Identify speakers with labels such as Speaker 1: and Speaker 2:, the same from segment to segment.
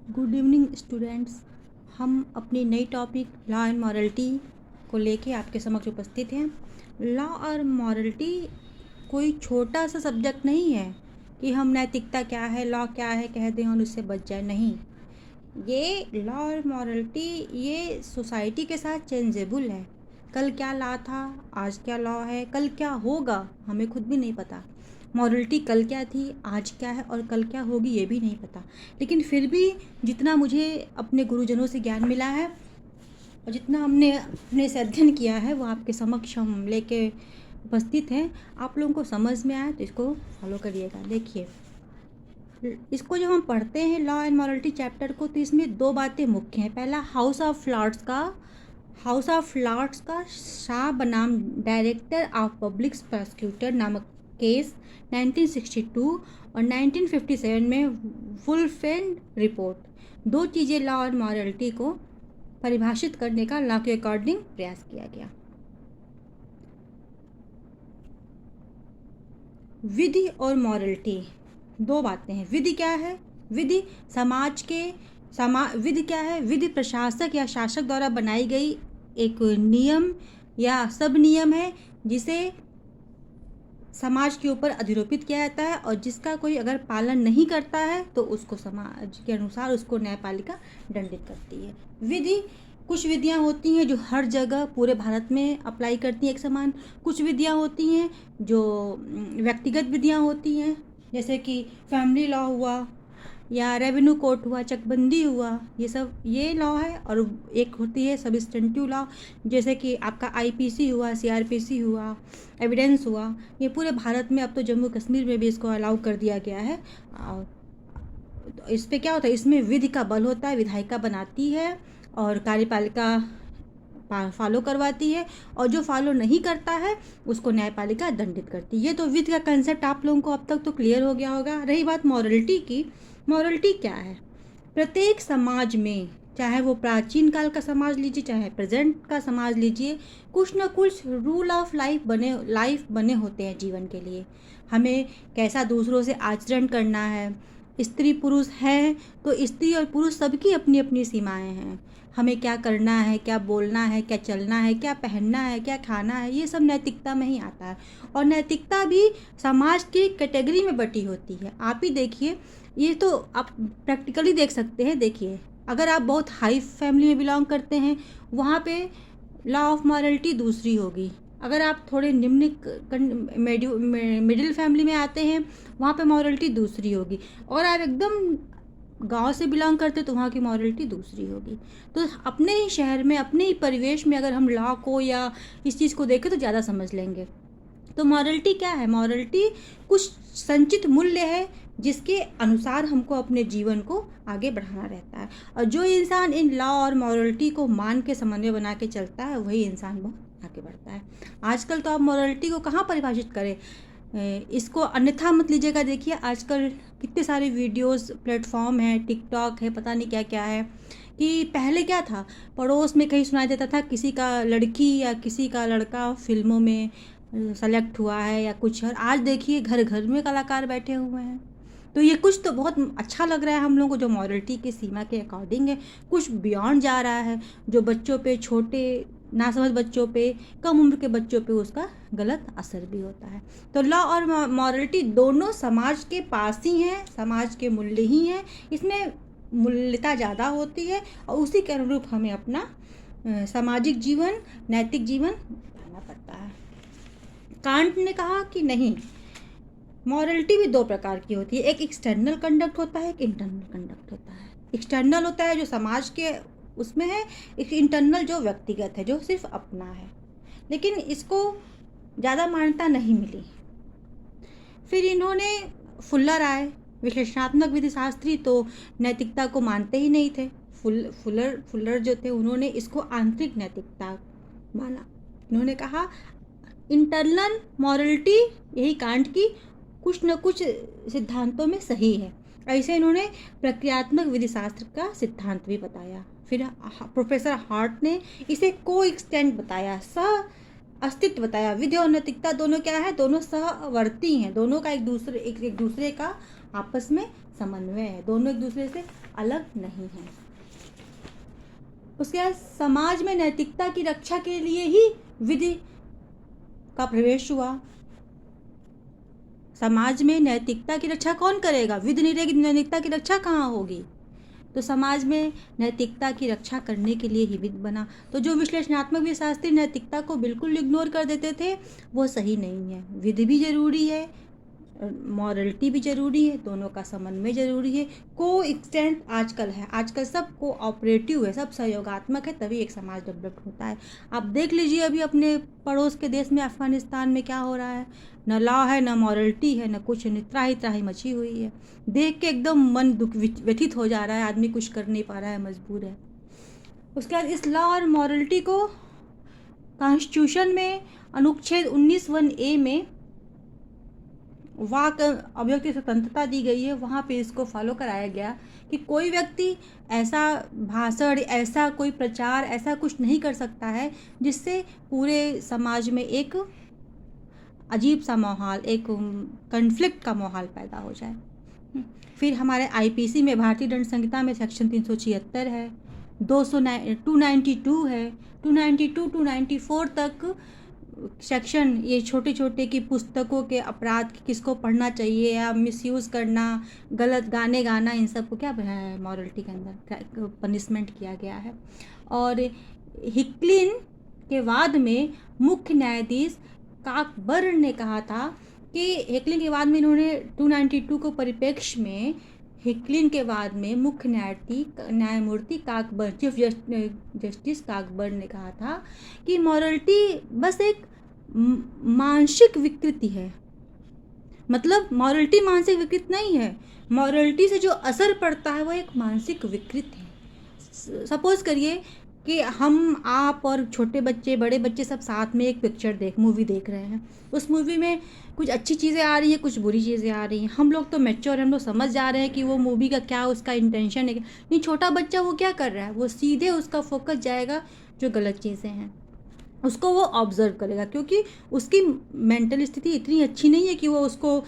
Speaker 1: Good evening students. हम अपनी नई टॉपिक लॉ एंड मॉरलिटी को लेके आपके समक्ष उपस्थित हैं। लॉ और मॉरलिटी कोई छोटा सा सब्जेक्ट नहीं है कि हम नैतिकता क्या है, लॉ क्या है कह दें और उससे बच जाए। नहीं, ये लॉ और मॉरलिटी ये सोसाइटी के साथ चेंजेबल है। कल क्या लॉ था, आज क्या लॉ है, कल क्या होगा हमें खुद भी नहीं पता। मॉरलिटी कल क्या थी, आज क्या है और कल क्या होगी ये भी नहीं पता। लेकिन फिर भी जितना मुझे अपने गुरुजनों से ज्ञान मिला है और जितना हमने अपने से अध्ययन किया है वो आपके समक्ष हम लेके उपस्थित हैं। आप लोगों को समझ में आए तो इसको फॉलो करिएगा। देखिए, इसको जब हम पढ़ते हैं लॉ एंड मॉरलिटी चैप्टर को, तो इसमें दो बातें मुख्य हैं। पहला, हाउस ऑफ लॉर्ड्स का शाह बनाम डायरेक्टर ऑफ पब्लिक प्रोसिक्यूटर नामक केस 1962 और 1957 में वुल्फेन रिपोर्ट। दो चीज़ें लॉ और मॉरलिटी को परिभाषित करने का लॉ के अकॉर्डिंग प्रयास किया गया। विधि और मॉरलिटी दो बातें हैं। विधि क्या है? विधि विधि क्या है? विधि प्रशासक या शासक द्वारा बनाई गई एक नियम या सब नियम है जिसे समाज के ऊपर अधिरोपित किया जाता है और जिसका कोई अगर पालन नहीं करता है तो उसको समाज के अनुसार उसको न्यायपालिका दंडित करती है। विधि, कुछ विधियां होती हैं जो हर जगह पूरे भारत में अप्लाई करती हैं एक समान। कुछ विधियां होती हैं जो व्यक्तिगत विधियां होती हैं, जैसे कि फैमिली लॉ हुआ या रेवेन्यू कोर्ट हुआ, चकबंदी हुआ, ये लॉ है। और एक होती है सब्स्टेंटिव लॉ, जैसे कि आपका आईपीसी हुआ, सीआरपीसी हुआ, एविडेंस हुआ। ये पूरे भारत में, अब तो जम्मू कश्मीर में भी इसको अलाउ कर दिया गया है। तो इस पर क्या होता है, इसमें विधि का बल होता है, विधायिका बनाती है और कार्यपालिका फॉलो करवाती है, और जो फॉलो नहीं करता है उसको न्यायपालिका दंडित करती है। ये तो विधि का कंसेप्ट आप लोगों को अब तक तो क्लियर हो गया होगा। रही बात मॉरलिटी की, मॉरलिटी क्या है? प्रत्येक समाज में, चाहे वो प्राचीन काल का समाज लीजिए चाहे प्रेजेंट का समाज लीजिए, कुछ ना कुछ रूल ऑफ लाइफ बने होते हैं जीवन के लिए। हमें कैसा दूसरों से आचरण करना है। स्त्री पुरुष है तो स्त्री और पुरुष सबकी अपनी अपनी सीमाएं हैं। हमें क्या करना है, क्या बोलना है, क्या चलना है, क्या पहनना है, क्या खाना है, ये सब नैतिकता में ही आता है। और नैतिकता भी समाज की कैटेगरी में बटी होती है। आप ही देखिए, ये तो आप प्रैक्टिकली देख सकते हैं। देखिए, अगर आप बहुत हाई फैमिली में बिलोंग करते हैं वहाँ पे लॉ ऑफ मॉरलिटी दूसरी होगी। अगर आप थोड़े निम्न मिडिल फैमिली में आते हैं वहाँ पे मॉरलिटी दूसरी होगी। और आप एकदम गांव से बिलोंग करते तो वहाँ की मॉरलिटी दूसरी होगी। तो अपने ही शहर में, अपने ही परिवेश में अगर हम लॉ को या इस चीज़ को देखें तो ज़्यादा समझ लेंगे। तो मॉरलिटी क्या है? मॉरलिटी कुछ संचित मूल्य है जिसके अनुसार हमको अपने जीवन को आगे बढ़ाना रहता है। और जो इंसान इन लॉ और मॉरलिटी को मान के समन्वय बना के चलता है वही इंसान बहुत आगे बढ़ता है। आजकल तो आप मॉरलिटी को कहाँ परिभाषित करें, इसको अन्यथा मत लीजिएगा। देखिए, आजकल कितने सारे वीडियोस प्लेटफॉर्म है, टिकटॉक है, पता नहीं क्या क्या है। कि पहले क्या था, पड़ोस में कहीं सुनाई देता था किसी का लड़की या किसी का लड़का फिल्मों में सेलेक्ट हुआ है या कुछ, और आज देखिए घर घर में कलाकार बैठे हुए हैं। तो ये कुछ तो बहुत अच्छा लग रहा है हम लोगों को, जो मॉरलिटी की सीमा के अकॉर्डिंग है। कुछ बियॉन्ड जा रहा है जो बच्चों पे, छोटे नासमझ बच्चों पे, कम उम्र के बच्चों पे उसका गलत असर भी होता है। तो लॉ और मॉरलिटी दोनों समाज के पास ही हैं, समाज के मूल्य ही हैं। इसमें मूल्यता ज़्यादा होती है और उसी के अनुरूप हमें अपना सामाजिक जीवन, नैतिक जीवन बनाना पड़ता है। कांट ने कहा कि नहीं, मॉरलिटी भी दो प्रकार की होती है। एक एक्सटर्नल कंडक्ट होता है, एक इंटरनल कंडक्ट होता है। एक्सटर्नल होता है जो समाज के उसमें है, एक इंटरनल जो व्यक्तिगत है, जो सिर्फ अपना है। लेकिन इसको ज़्यादा मान्यता नहीं मिली। फिर इन्होंने फुल्लर आए, विश्लेषणात्मक विधि शास्त्री, तो नैतिकता को मानते ही नहीं थे। फुल्लर जो थे उन्होंने इसको आंतरिक नैतिकता माना। इन्होंने कहा इंटरनल मॉरलिटी, यही कांट की, कुछ न कुछ सिद्धांतों में सही है। ऐसे इन्होंने प्रक्रियात्मक विधि शास्त्र का सिद्धांत भी बताया। फिर प्रोफेसर हार्ट ने इसे को एक्सटेंट बताया, सह अस्तित्व बताया। विधि और नैतिकता दोनों क्या है? दोनों सहवर्ती हैं। दोनों का एक दूसरे का आपस में समन्वय है। दोनों एक दूसरे से अलग नहीं है। उसके बाद समाज में नैतिकता की रक्षा के लिए ही विधि का प्रवेश हुआ। समाज में नैतिकता की रक्षा कौन करेगा? विधि नहीं रहेगी, नैतिकता की रक्षा कहाँ होगी? तो समाज में नैतिकता की रक्षा करने के लिए ही विधि बना। तो जो विश्लेषणात्मक शास्त्री नैतिकता को बिल्कुल इग्नोर कर देते थे वो सही नहीं है। विधि भी जरूरी है, मॉरलिटी भी जरूरी है, दोनों का समन्वय जरूरी है। को एक्सटेंट आजकल है, आजकल सब कोऑपरेटिव है, सब सहयोगात्मक है, तभी एक समाज डेवलप होता है। आप देख लीजिए अभी अपने पड़ोस के देश में अफगानिस्तान में क्या हो रहा है, न लॉ है, न मॉरलिटी है, न कुछ, न त्राही त्राही मची हुई है। देख के एकदम मन दुख व्यथित हो जा रहा है, आदमी कुछ कर नहीं पा रहा है, मजबूर है। उसके बाद इस लॉ और मॉरलिटी को कॉन्स्टिट्यूशन में अनुच्छेद 19(1)(a) में वाक अभिव्यक्ति स्वतंत्रता दी गई है, वहाँ पे इसको फॉलो कराया गया कि कोई व्यक्ति ऐसा भाषण, ऐसा कोई प्रचार, ऐसा कुछ नहीं कर सकता है जिससे पूरे समाज में एक अजीब सा माहौल, एक कन्फ्लिक्ट का माहौल पैदा हो जाए। फिर हमारे आईपीसी में, भारतीय दंड संहिता में सेक्शन 376 है, 292 है, 292 294 तक सेक्शन ये छोटे छोटे की पुस्तकों के अपराध किसको पढ़ना चाहिए या मिसयूज़ करना, गलत गाने गाना, इन सब को क्या बनाया है मॉरलिटी के अंदर पनिशमेंट किया गया है। और हिकलिन के वाद में मुख्य न्यायाधीश काकबर्न ने कहा था कि हिकलिन के वाद में इन्होंने 292 को परिप्रेक्ष्य में हिकलिन के बाद में मुख्य न्यायमूर्ति काकबर्न, चीफ जस्टिस काकबर्न ने कहा था कि मॉरलिटी बस एक मानसिक विकृति है। मतलब मॉरलिटी मानसिक विकृति नहीं है, मॉरलिटी से जो असर पड़ता है वो एक मानसिक विकृति है। सपोज करिए कि हम, आप और छोटे बच्चे, बड़े बच्चे सब साथ में एक मूवी देख रहे हैं। उस मूवी में कुछ अच्छी चीज़ें आ रही हैं, कुछ बुरी चीज़ें आ रही हैं। हम लोग तो मैच्योर, हम लोग समझ जा रहे हैं कि वो मूवी का क्या उसका इंटेंशन है। नहीं, छोटा बच्चा वो क्या कर रहा है, वो सीधे उसका फोकस जाएगा जो गलत चीज़ें हैं, उसको वो ऑब्जर्व करेगा, क्योंकि उसकी मेंटल स्थिति इतनी अच्छी नहीं है कि वो उसको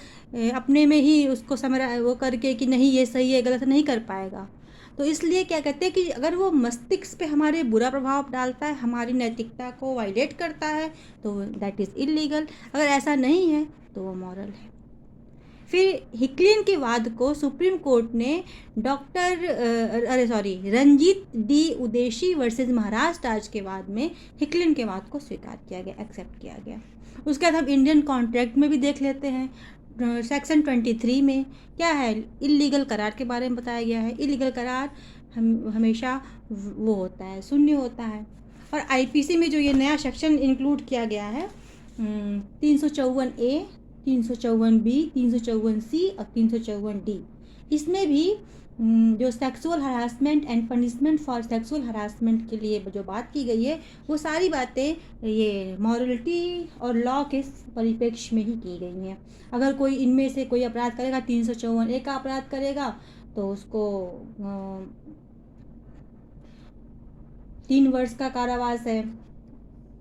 Speaker 1: अपने में ही उसको समझ वो करके कि नहीं ये सही है गलत नहीं कर पाएगा। तो इसलिए क्या कहते हैं कि अगर वो मस्तिष्क पे हमारे बुरा प्रभाव डालता है, हमारी नैतिकता को वायलेट करता है, तो दैट इज़ इलीगल। अगर ऐसा नहीं है तो वो मॉरल है। फिर हिकलिन के वाद को सुप्रीम कोर्ट ने रंजीत डी उदेशी वर्सेस महाराष्ट्र राज्य के वाद में हिकलिन के वाद को स्वीकार किया गया, एक्सेप्ट किया गया। उसके बाद हम इंडियन कॉन्ट्रैक्ट में भी देख लेते हैं। सेक्शन 23 में क्या है, इलीगल करार के बारे में बताया गया है। इलीगल करार हमेशा वो होता है, शून्य होता है। और आईपीसी में जो ये नया सेक्शन इंक्लूड किया गया है 354A, 354B, 354C और 354D, इसमें भी जो sexual harassment and punishment for sexual harassment के लिए जो बात की गई है, वो सारी बातें ये मॉरलिटी और लॉ के परिप्रेक्ष्य में ही की गई हैं। अगर कोई इनमें से कोई अपराध करेगा, 354A का अपराध करेगा तो उसको 3 वर्ष का कारावास है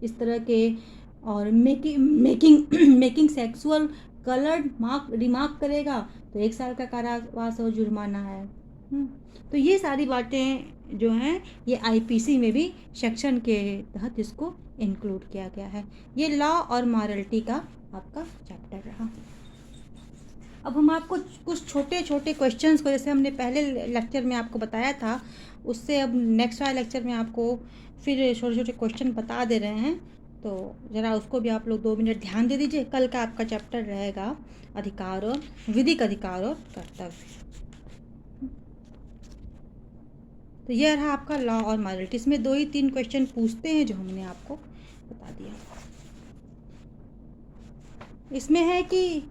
Speaker 1: इस तरह के। और मेकिंग सेक्सुअल कलर्ड रिमार्क करेगा तो 1 साल का कारावास और जुर्माना है। तो ये सारी बातें जो हैं ये आईपीसी में भी सेक्शन के तहत इसको इंक्लूड किया गया है। ये लॉ और मॉरलिटी का आपका चैप्टर रहा। अब हम आपको कुछ छोटे छोटे क्वेश्चंस को, जैसे हमने पहले लेक्चर में आपको बताया था, उससे अब नेक्स्ट वाले लेक्चर में आपको फिर छोटे छोटे क्वेश्चन बता दे रहे हैं, तो ज़रा उसको भी आप लोग 2 मिनट ध्यान दे दीजिए। कल का आपका चैप्टर रहेगा अधिकार और विधिक अधिकार और कर्तव्य। तो यह रहा आपका लॉ और मॉरलिटी। इसमें 2 ही 3 क्वेश्चन पूछते हैं जो हमने आपको बता दिया। इसमें है कि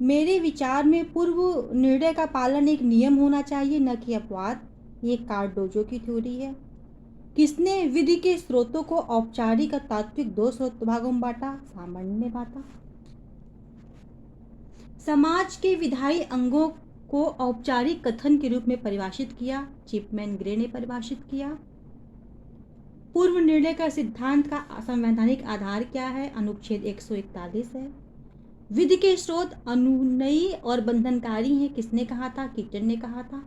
Speaker 1: मेरे विचार में पूर्व निर्णय का पालन एक नियम होना चाहिए, न कि अपवाद। ये कार्डोजो की थ्योरी है। किसने विधि के स्रोतों को औपचारिक और तात्विक 2 स्रोत भागों में बांटा? सामान्य ने बांटा। समाज के विधायी अंगों को औपचारिक कथन के रूप में परिभाषित किया, चिपमैन ग्रे ने परिभाषित किया। पूर्व निर्णय का सिद्धांत का संवैधानिक आधार क्या है? अनुच्छेद 141 है। विधि के स्रोत अनुनयी और बंधनकारी हैं, किसने कहा था? कीटन ने कहा था।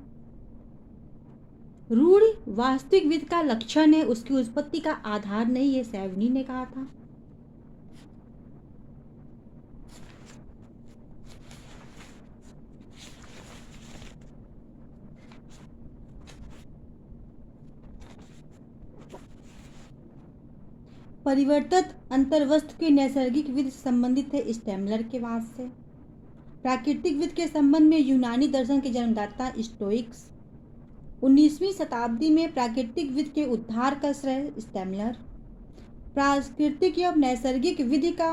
Speaker 1: रूढ़ वास्तविकविद का लक्षण है, उसकी उत्पत्ति का आधार नहीं, ये सैवनी ने कहा था। परिवर्तित अंतर्वस्त्र की नैसर्गिक विधि से संबंधित है स्टेमलर के वाद से। प्राकृतिक विधि के संबंध में यूनानी दर्शन के जन्मदाता स्टोइक्स। 19वीं शताब्दी में प्राकृतिक विधि के उद्धार का श्रेय स्टेमलर। प्राकृतिक या नैसर्गिक विधि का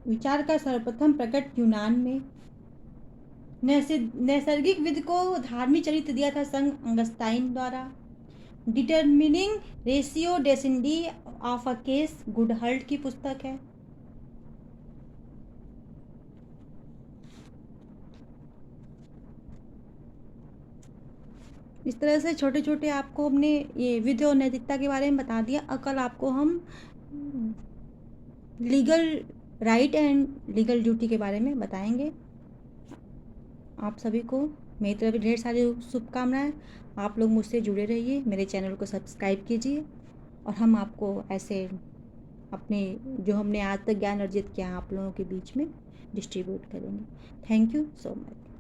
Speaker 1: विचार का सर्वप्रथम प्रकट यूनान में। नैसर्गिक विधि को धार्मिक चरित्र दिया था संघ अंगस्टाइन द्वारा। Determining ratio decidendi of a case Goodhart की पुस्तक है। इस तरह से छोटे छोटे आपको हमने ये विधि और नैतिकता के बारे में बता दिया। और कल आपको हम legal right and legal duty के बारे में बताएंगे। आप सभी को मेरी तरफ ढेर सारी शुभकामनाएं। आप लोग मुझसे जुड़े रहिए, मेरे चैनल को सब्सक्राइब कीजिए और हम आपको ऐसे अपने जो हमने आज तक ज्ञान अर्जित किया आप लोगों के बीच में डिस्ट्रीब्यूट करेंगे। Thank you so much.